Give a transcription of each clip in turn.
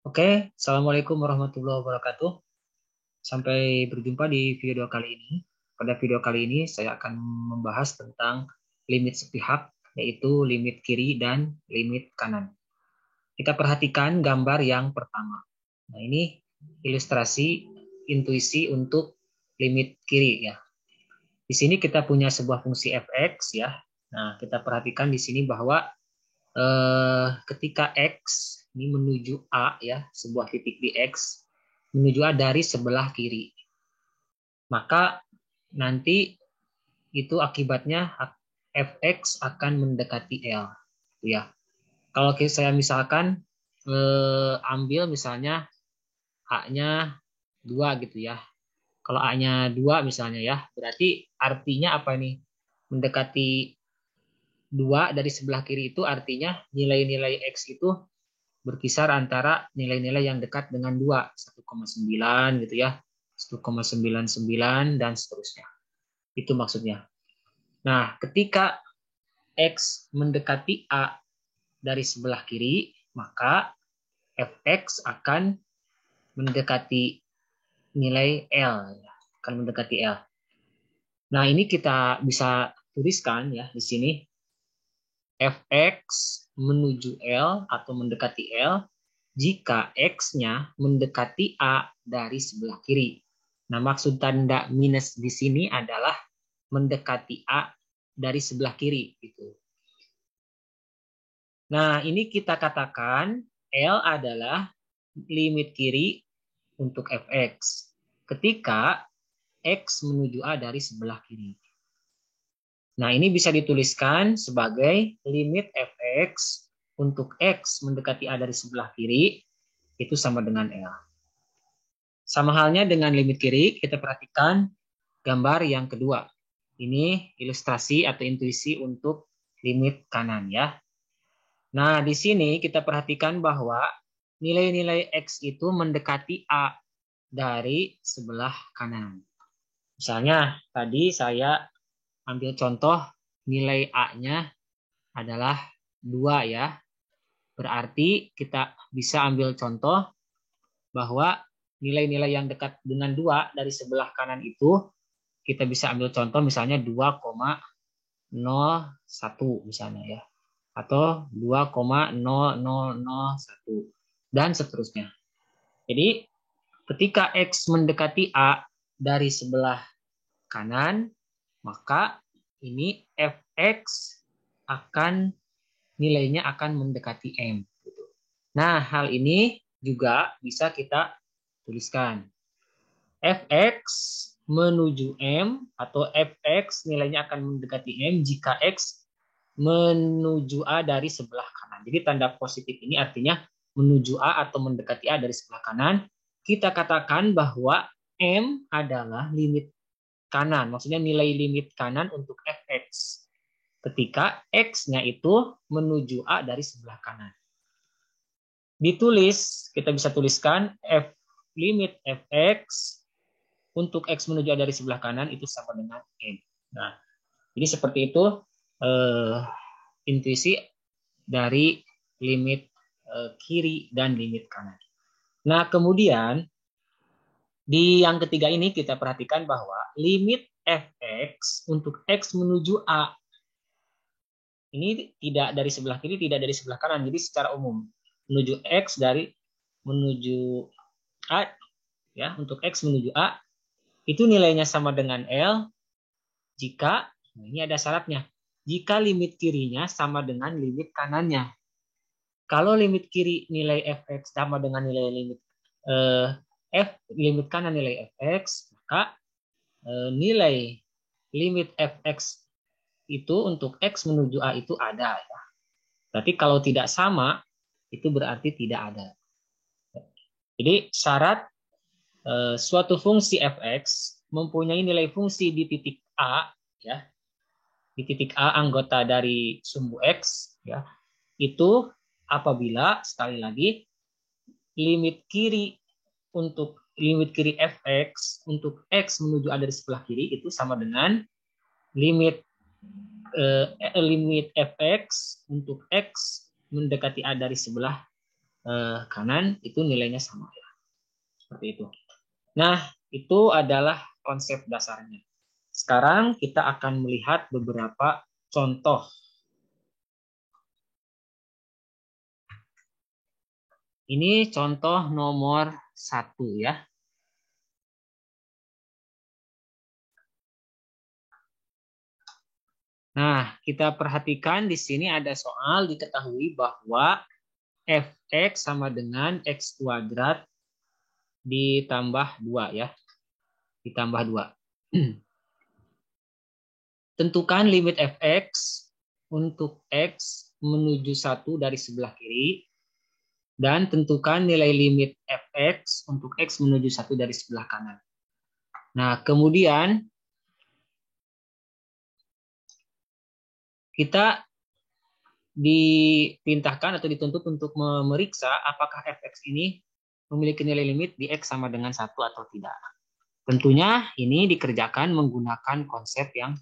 Oke, Assalamualaikum warahmatullahi wabarakatuh. Sampai berjumpa di video kali ini. Pada video kali ini saya akan membahas tentang limit sepihak, yaitu limit kiri dan limit kanan. Kita perhatikan gambar yang pertama. Nah, ini ilustrasi intuisi untuk limit kiri ya. Di sini kita punya sebuah fungsi fx ya. Nah, kita perhatikan di sini bahwa ketika X ini menuju A ya, sebuah titik di X menuju A dari sebelah kiri. Maka nanti itu akibatnya Fx akan mendekati L. Ya. Kalau saya misalkan ambil misalnya A-nya 2 gitu ya. Kalau A-nya 2 misalnya ya, berarti artinya apa nih? Mendekati 2 dari sebelah kiri itu artinya nilai-nilai X itu berkisar antara nilai-nilai yang dekat dengan 2, 1,9 gitu ya, 1,99 dan seterusnya. Itu maksudnya. Nah, ketika X mendekati A dari sebelah kiri, maka Fx akan mendekati nilai L, akan mendekati L. Nah, ini kita bisa tuliskan ya di sini. Fx menuju L atau mendekati L jika X-nya mendekati A dari sebelah kiri. Nah, maksud tanda minus di sini adalah mendekati A dari sebelah kiri. Gitu. Nah, ini kita katakan L adalah limit kiri untuk Fx ketika X menuju A dari sebelah kiri. Nah, ini bisa dituliskan sebagai limit Fx untuk X mendekati A dari sebelah kiri itu sama dengan L. Sama halnya dengan limit kiri, kita perhatikan gambar yang kedua. Ini ilustrasi atau intuisi untuk limit kanan ya. Nah, di sini kita perhatikan bahwa nilai-nilai X itu mendekati A dari sebelah kanan. Misalnya, tadi saya ambil contoh nilai A-nya adalah 2 ya. Berarti kita bisa ambil contoh bahwa nilai-nilai yang dekat dengan 2 dari sebelah kanan itu kita bisa ambil contoh misalnya 2,01 misalnya ya. Atau 2,0001 dan seterusnya. Jadi ketika X mendekati A dari sebelah kanan, maka ini Fx akan nilainya akan mendekati M. Nah, hal ini juga bisa kita tuliskan. Fx menuju M atau Fx nilainya akan mendekati M jika X menuju A dari sebelah kanan. Jadi tanda positif ini artinya menuju A atau mendekati A dari sebelah kanan. Kita katakan bahwa M adalah limit kanan, maksudnya nilai limit kanan untuk Fx ketika X-nya itu menuju A dari sebelah kanan. Ditulis, kita bisa tuliskan F limit Fx untuk X menuju A dari sebelah kanan itu sama dengan M. Nah, jadi seperti itu intuisi dari limit kiri dan limit kanan. Nah, kemudian di yang ketiga ini kita perhatikan bahwa limit Fx untuk X menuju A ini tidak dari sebelah kiri, tidak dari sebelah kanan. Jadi secara umum menuju X dari menuju A ya, untuk X menuju A itu nilainya sama dengan L jika nah ini ada syaratnya. Jika limit kirinya sama dengan limit kanannya. Kalau limit kiri nilai Fx sama dengan nilai limit limit kanan nilai Fx, maka nilai limit Fx itu untuk X menuju A itu ada ya. Berarti kalau tidak sama itu berarti tidak ada. Jadi syarat suatu fungsi Fx mempunyai nilai fungsi di titik A ya, di titik A anggota dari sumbu X ya, itu apabila sekali lagi limit kiri untuk limit kiri Fx untuk X menuju A dari sebelah kiri itu sama dengan limit limit Fx untuk X mendekati A dari sebelah kanan, itu nilainya sama ya. Seperti itu. Nah, itu adalah konsep dasarnya. Sekarang kita akan melihat beberapa contoh. Ini contoh nomor 1 ya. Nah, kita perhatikan di sini ada soal diketahui bahwa fx sama dengan x kuadrat ditambah 2 ya. Ditambah 2. Tentukan limit fx untuk x menuju 1 dari sebelah kiri. Dan tentukan nilai limit fx untuk x menuju 1 dari sebelah kanan. Nah, kemudian kita diperintahkan atau dituntut untuk memeriksa apakah fx ini memiliki nilai limit di x sama dengan 1 atau tidak. Tentunya ini dikerjakan menggunakan konsep yang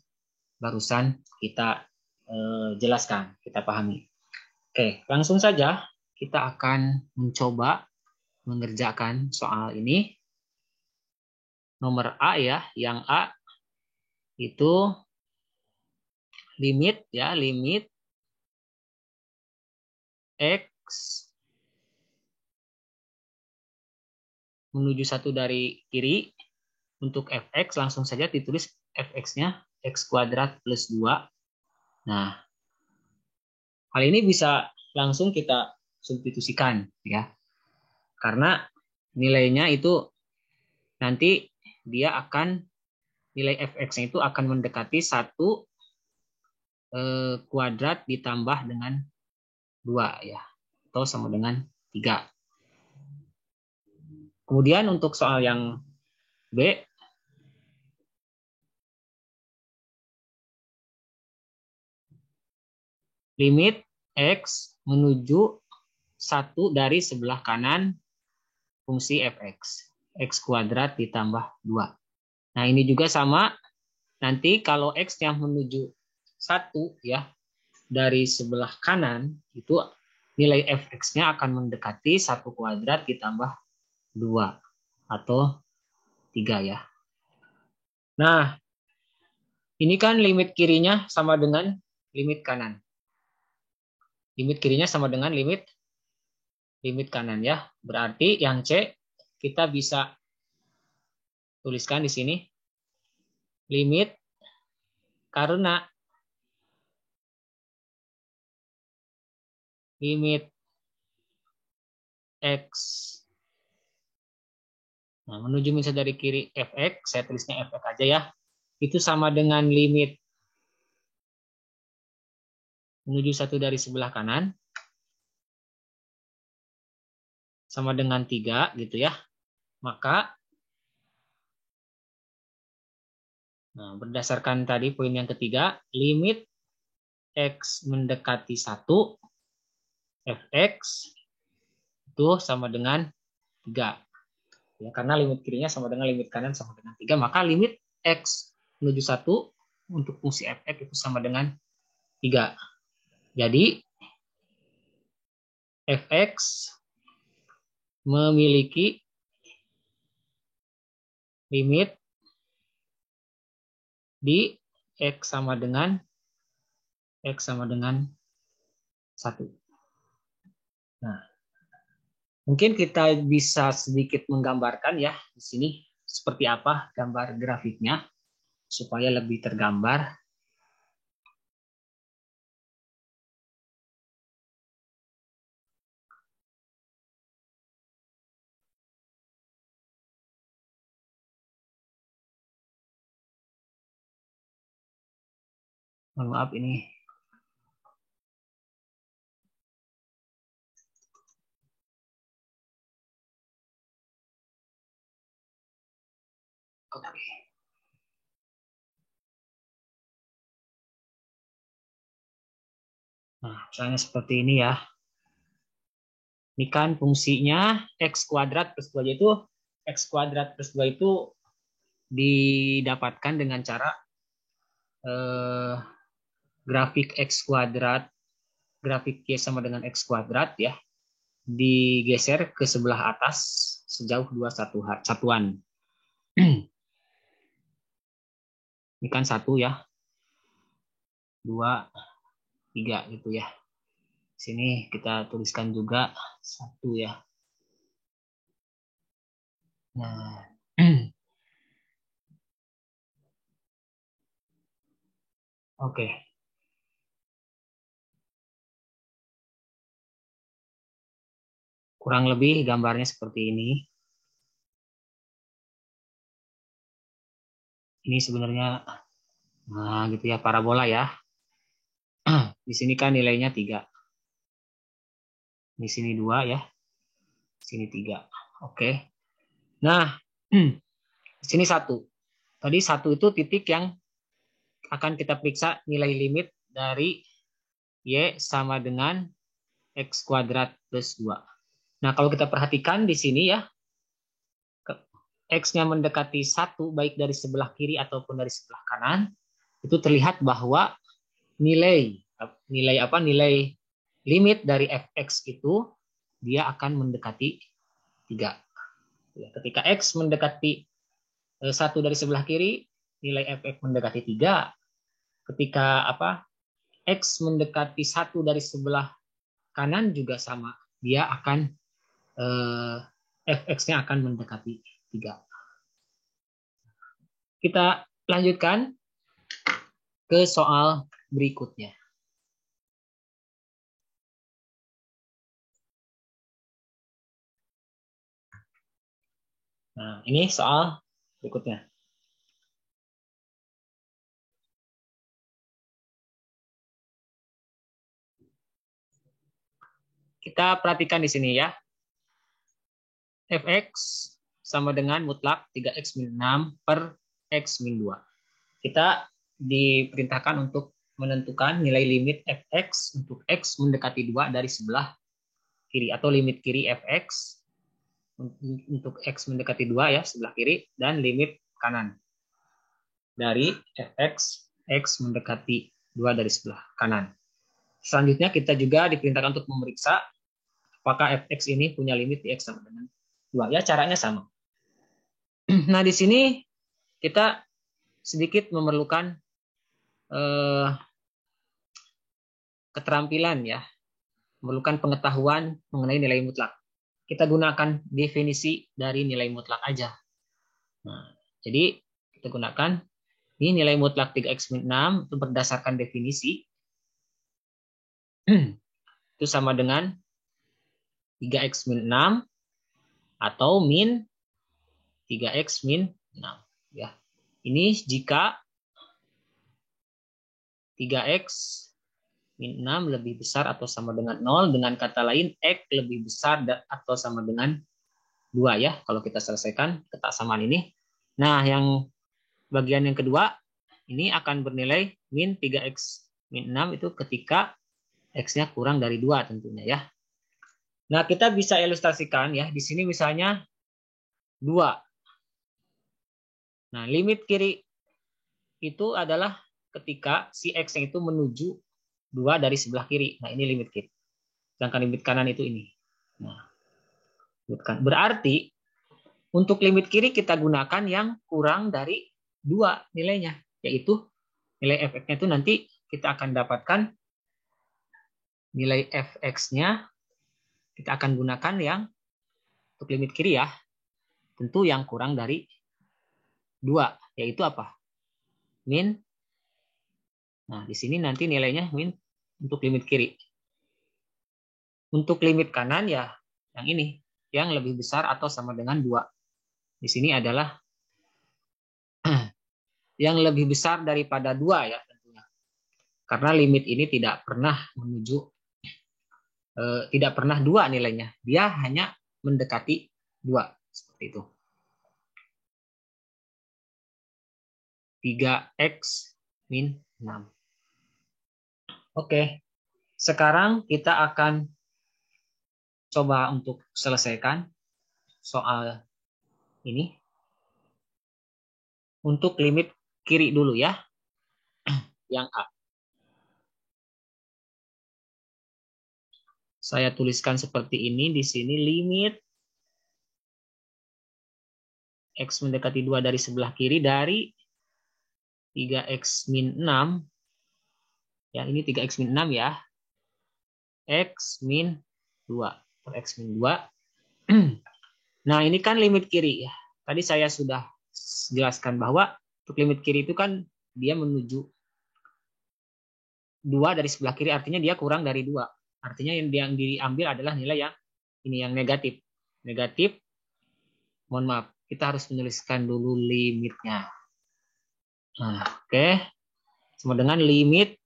barusan kita jelaskan, kita pahami. Oke, langsung saja kita akan mencoba mengerjakan soal ini. Nomor A ya, yang A itu limit ya, limit x menuju 1 dari kiri. Untuk fx langsung saja ditulis fx-nya x kuadrat plus 2. Nah, hal ini bisa langsung kita substitusikan ya. Karena nilainya itu nanti dia akan nilai fx-nya itu akan mendekati 1 kuadrat ditambah dengan 2 ya. Atau sama dengan 3. Kemudian untuk soal yang B, limit x menuju 1 dari sebelah kanan fungsi fx. X kuadrat ditambah 2. Nah, ini juga sama. Nanti kalau x yang menuju 1 ya, dari sebelah kanan, itu nilai fx-nya akan mendekati 1 kuadrat ditambah 2. Atau 3 ya. Nah, ini kan limit kirinya sama dengan limit kanan. Limit kirinya sama dengan limit kanan ya. Berarti yang C kita bisa tuliskan di sini limit karena limit x menuju misal dari kiri fx, saya tulisnya fx aja ya, itu sama dengan limit menuju 1 dari sebelah kanan sama dengan 3 gitu ya. Maka berdasarkan tadi poin yang ketiga, limit x mendekati 1 fx itu sama dengan 3. Ya, karena limit kirinya sama dengan limit kanan sama dengan 3, maka limit x menuju 1 untuk fungsi fx itu sama dengan 3. Jadi fx memiliki limit di x sama dengan 1. Nah, mungkin kita bisa sedikit menggambarkan ya di sini seperti apa gambar grafiknya supaya lebih tergambar. Mohon maaf ini. Oke. Nah, misalnya seperti ini ya. Ini kan fungsinya x kuadrat plus 2 itu x kuadrat plus 2 itu didapatkan dengan cara grafik x kuadrat, grafik y sama dengan x kuadrat ya. digeser ke sebelah atas sejauh 2 satuan. Ini kan 1 ya, 2, 3 gitu ya. Sini kita tuliskan juga 1 ya. Nah, oke. Kurang lebih gambarnya seperti ini. Ini sebenarnya, nah gitu ya, parabola ya. Di sini kan nilainya 3. Di sini 2 ya. Di sini 3. Oke. Nah, di sini 1. Tadi 1 itu titik yang akan kita periksa nilai limit dari Y sama dengan X kuadrat plus 2. Nah, kalau kita perhatikan di sini ya, X-nya mendekati 1 baik dari sebelah kiri ataupun dari sebelah kanan, itu terlihat bahwa nilai limit dari fx itu dia akan mendekati 3. Ketika X mendekati 1 dari sebelah kiri, nilai fx mendekati 3. Ketika X mendekati 1 dari sebelah kanan juga sama. Dia akan fx-nya akan mendekati 3. Kita lanjutkan ke soal berikutnya. Nah, ini soal berikutnya. Kita perhatikan di sini ya. Fx sama dengan mutlak 3x min 6 per x min 2. Kita diperintahkan untuk menentukan nilai limit fx untuk x mendekati 2 dari sebelah kiri, atau limit kiri fx untuk x mendekati 2 ya, sebelah kiri, dan limit kanan dari fx x mendekati 2 dari sebelah kanan. Selanjutnya kita juga diperintahkan untuk memeriksa apakah fx ini punya limit di x sama dengan 2. Ya, caranya sama. Nah, di sini kita sedikit memerlukan keterampilan ya, memerlukan pengetahuan mengenai nilai mutlak. Kita gunakan definisi dari nilai mutlak aja. Nah, jadi kita gunakan ini nilai mutlak 3x min 6 itu berdasarkan definisi itu sama dengan 3x min 6 atau min 3x min 6 ya. Ini jika 3x min 6 lebih besar atau sama dengan 0, dengan kata lain X lebih besar atau sama dengan 2 ya, kalau kita selesaikan ketaksamaan ini. Nah, yang bagian yang kedua, ini akan bernilai min 3x min 6 itu ketika X-nya kurang dari 2 tentunya ya. Nah, kita bisa ilustrasikan ya, di sini misalnya 2. Nah, limit kiri itu adalah ketika si X-nya itu menuju 2 dari sebelah kiri. Nah, ini limit kiri. Sedangkan limit kanan itu ini. Nah, berarti untuk limit kiri kita gunakan yang kurang dari 2 nilainya, yaitu nilai fx-nya itu nanti kita akan dapatkan nilai fx-nya kita akan gunakan yang untuk limit kiri ya, tentu yang kurang dari 2, yaitu apa? Min. Nah, di sini nanti nilainya min untuk limit kiri. Untuk limit kanan ya yang ini, yang lebih besar atau sama dengan 2. Di sini adalah yang lebih besar daripada 2 ya tentunya. Karena limit ini tidak pernah menuju tidak pernah 2 nilainya. Dia hanya mendekati 2 seperti itu. 3x min 6. Oke. Sekarang kita akan coba untuk selesaikan soal ini. Untuk limit kiri dulu ya. Yang A. Saya tuliskan seperti ini di sini, limit X mendekati 2 dari sebelah kiri dari 3X min 6. Ya, ini 3X min 6 ya. X min 2. X min 2. Nah, ini kan limit kiri ya. Tadi saya sudah jelaskan bahwa untuk limit kiri itu kan dia menuju 2 dari sebelah kiri, artinya dia kurang dari 2. Artinya yang diambil adalah nilai yang ini, yang negatif. Negatif, mohon maaf, kita harus menuliskan dulu limitnya. Nah, oke. Sama dengan limit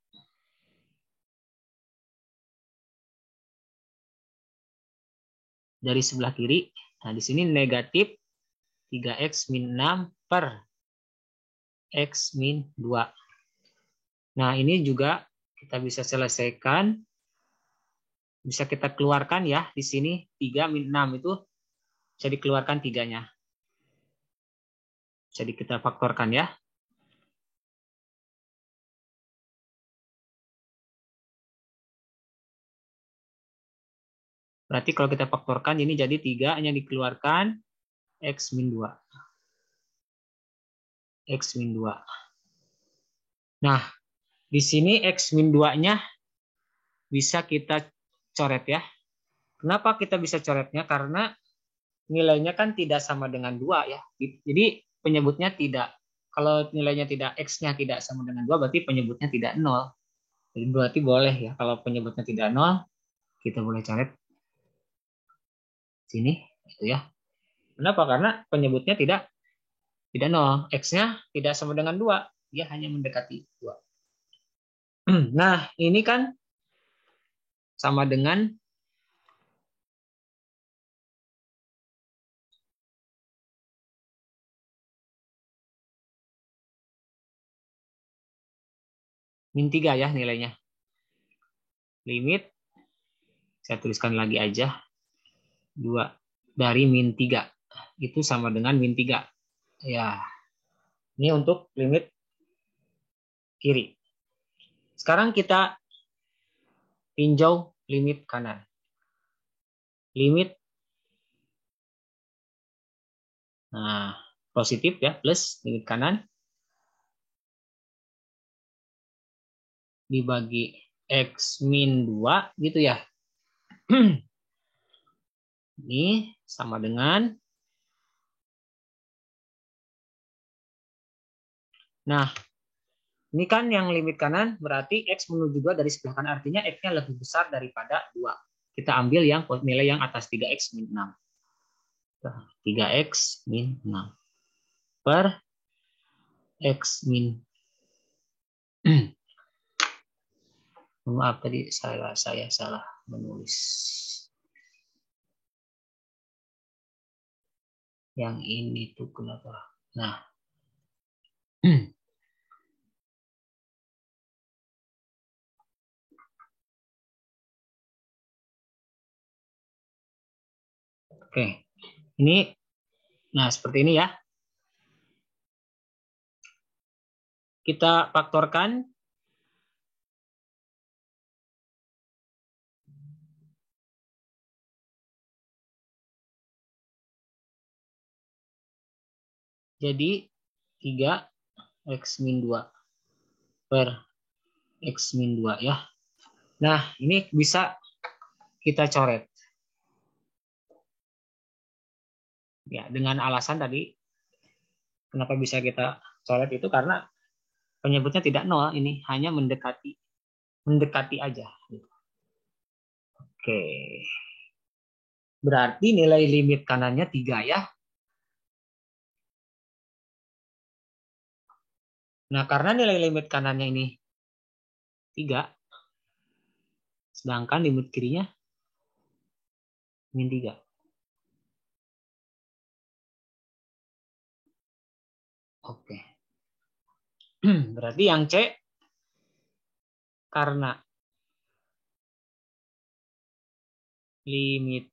dari sebelah kiri. Nah, di sini negatif 3X min 6 per X min 2. Nah, ini juga kita bisa selesaikan. Bisa kita keluarkan ya. Di sini 3 min 6 itu bisa dikeluarkan 3-nya. Bisa kita faktorkan ya. Berarti kalau kita faktorkan ini jadi 3-nya dikeluarkan X min 2. X min 2. Nah, di sini X min 2-nya bisa kita coret ya. Kenapa kita bisa coretnya? Karena nilainya kan tidak sama dengan 2 ya. Jadi penyebutnya tidak. Kalau nilainya tidak, X-nya tidak sama dengan 2, berarti penyebutnya tidak 0. Jadi berarti boleh ya. Kalau penyebutnya tidak 0, kita boleh coret sini. Gitu ya. Kenapa? Karena penyebutnya tidak 0. X-nya tidak sama dengan 2. Dia hanya mendekati 2. Nah, ini kan sama dengan min 3 ya nilainya. Limit, saya tuliskan lagi aja, 2 dari min 3. Itu sama dengan min 3. Ya, ini untuk limit kiri. Sekarang kita tinjau limit kanan. Limit, nah positif ya, plus limit kanan dibagi X min 2 gitu ya. Ini sama dengan, nah ini kan yang limit kanan berarti X menuju 2 dari sebelah kanan, artinya X-nya lebih besar daripada 2. Kita ambil yang nilai yang atas 3X min 6. 3X min 6 per X min. Maaf tadi saya salah menulis. Yang ini tuh kenapa? Nah. Oke. Ini, nah seperti ini ya. Kita faktorkan. Jadi 3X min 2 per X min 2 ya. Nah, ini bisa kita coret. Ya, dengan alasan tadi kenapa bisa kita coret itu karena penyebutnya tidak 0, ini hanya mendekati aja. Oke. Berarti nilai limit kanannya 3 ya. Nah, karena nilai limit kanannya ini 3, sedangkan limit kirinya min 3. Oke. Berarti yang C, karena limit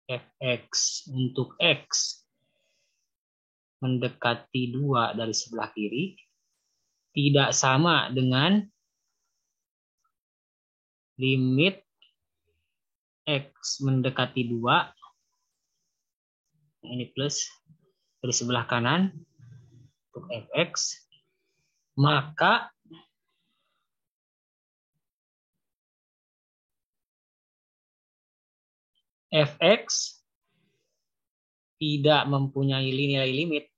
fx untuk x mendekati 2 dari sebelah kiri tidak sama dengan limit X mendekati 2, ini plus dari sebelah kanan untuk fx, maka fx tidak mempunyai nilai limit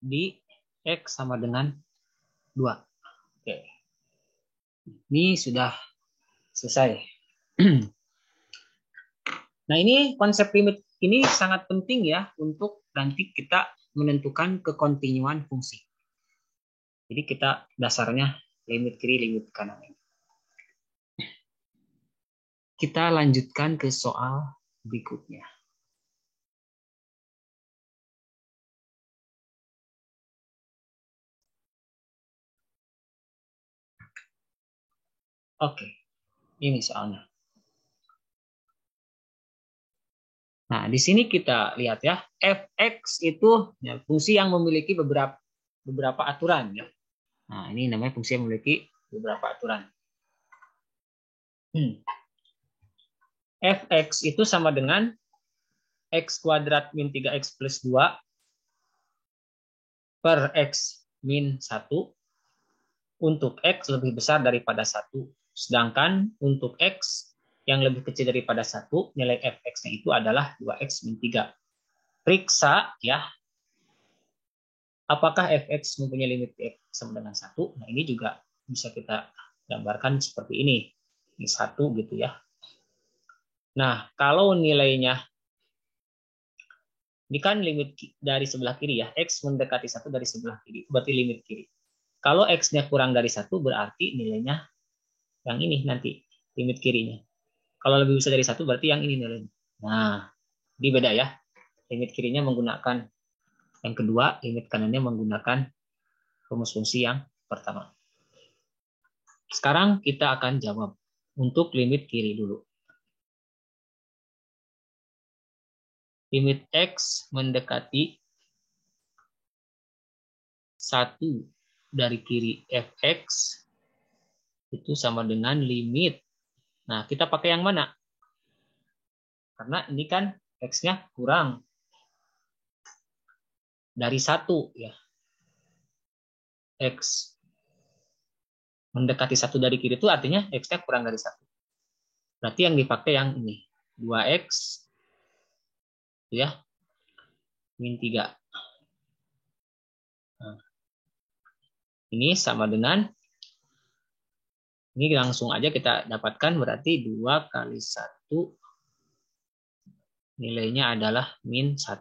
di x sama dengan 2. Oke. Ini sudah selesai. Nah, ini konsep limit ini sangat penting ya untuk nanti kita menentukan kekontinuan fungsi. Jadi kita dasarnya limit kiri, limit kanan. Kita lanjutkan ke soal berikutnya. Oke, ini soalnya. Nah, di sini kita lihat ya, fx itu ya, fungsi yang memiliki beberapa aturan ya. Nah, ini namanya fungsi yang memiliki beberapa aturan. Fx itu sama dengan x kuadrat min 3x plus 2 per x min 1 untuk x lebih besar daripada 1. Sedangkan untuk x yang lebih kecil daripada 1, nilai fx-nya itu adalah 2x min 3. Periksa ya, apakah fx mempunyai limit x sama dengan 1. Nah, ini juga bisa kita gambarkan seperti ini. Ini 1 gitu ya. Nah, kalau nilainya, ini kan limit dari sebelah kiri ya, x mendekati 1 dari sebelah kiri, berarti limit kiri. Kalau x-nya kurang dari 1, berarti nilainya yang ini nanti, limit kirinya. Kalau lebih besar dari 1, berarti yang ini nilainya. Nah, ini beda ya. Limit kirinya menggunakan yang kedua, limit kanannya menggunakan rumus fungsi yang pertama. Sekarang kita akan jawab untuk limit kiri dulu. Limit x mendekati 1 dari kiri fx itu sama dengan limit. Nah, kita pakai yang mana? Karena ini kan x-nya kurang dari 1 ya. X mendekati 1 dari kiri itu artinya x-nya kurang dari 1. Berarti yang dipakai yang ini. 2x ya, min 3. Nah, ini sama dengan, ini langsung aja kita dapatkan, berarti 2 kali 1 nilainya adalah min 1.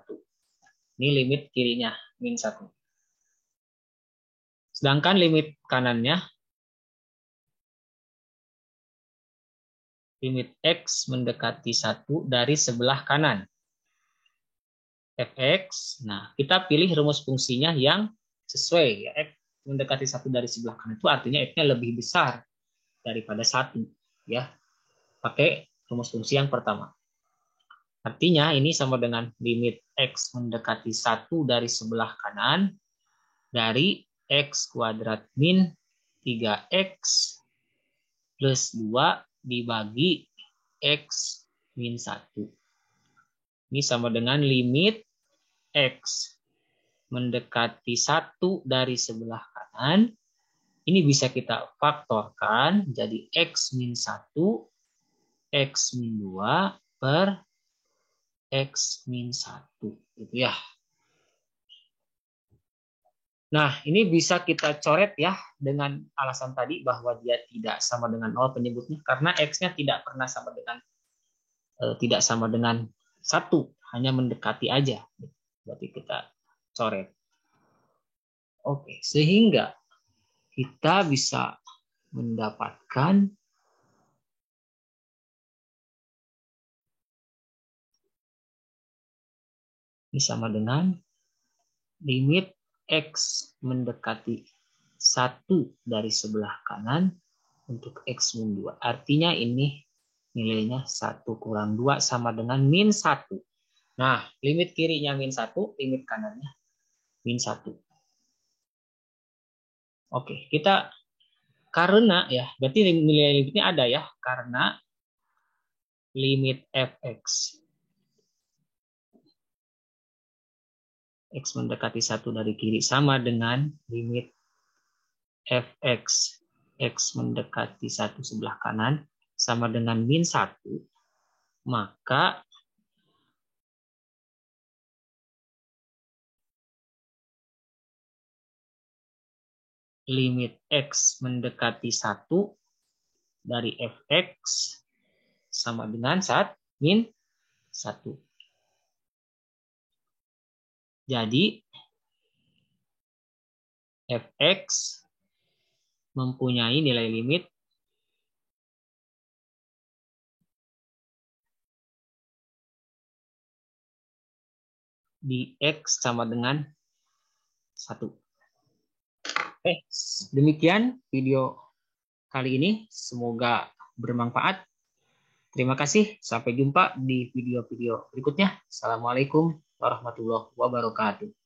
Ini limit kirinya, min 1. Sedangkan limit kanannya, limit x mendekati 1 dari sebelah kanan. Fx, nah kita pilih rumus fungsinya yang sesuai. Ya. X mendekati 1 dari sebelah kanan itu artinya x-nya lebih besar daripada 1. Ya. Pakai rumus fungsi yang pertama. Artinya ini sama dengan limit x mendekati 1 dari sebelah kanan dari x kuadrat min 3x plus 2 dibagi x min 1. Ini sama dengan limit x mendekati 1 dari sebelah kanan. Ini bisa kita faktorkan jadi x min 1, x min 2 per x min 1. Gitu ya. Nah, ini bisa kita coret ya dengan alasan tadi bahwa dia tidak sama dengan 0 penyebutnya karena x-nya tidak pernah sama dengan tidak sama dengan 1, hanya mendekati aja. Berarti kita coret. Oke, sehingga kita bisa mendapatkan ini sama dengan limit x mendekati 1 dari sebelah kanan untuk x min 2. Artinya ini nilainya 1 kurang 2 sama dengan min 1. Nah, limit kirinya min 1, limit kanannya min 1. Oke, kita karena ya, berarti nilai limitnya ada ya, karena limit fx x mendekati 1 dari kiri sama dengan limit fx x mendekati 1 sebelah kanan sama dengan min 1, maka limit x mendekati 1 dari fx sama dengan min 1. Jadi fx mempunyai nilai limit di x sama dengan 1. Demikian video kali ini. Semoga bermanfaat. Terima kasih. Sampai jumpa di video-video berikutnya. Assalamualaikum warahmatullahi wabarakatuh.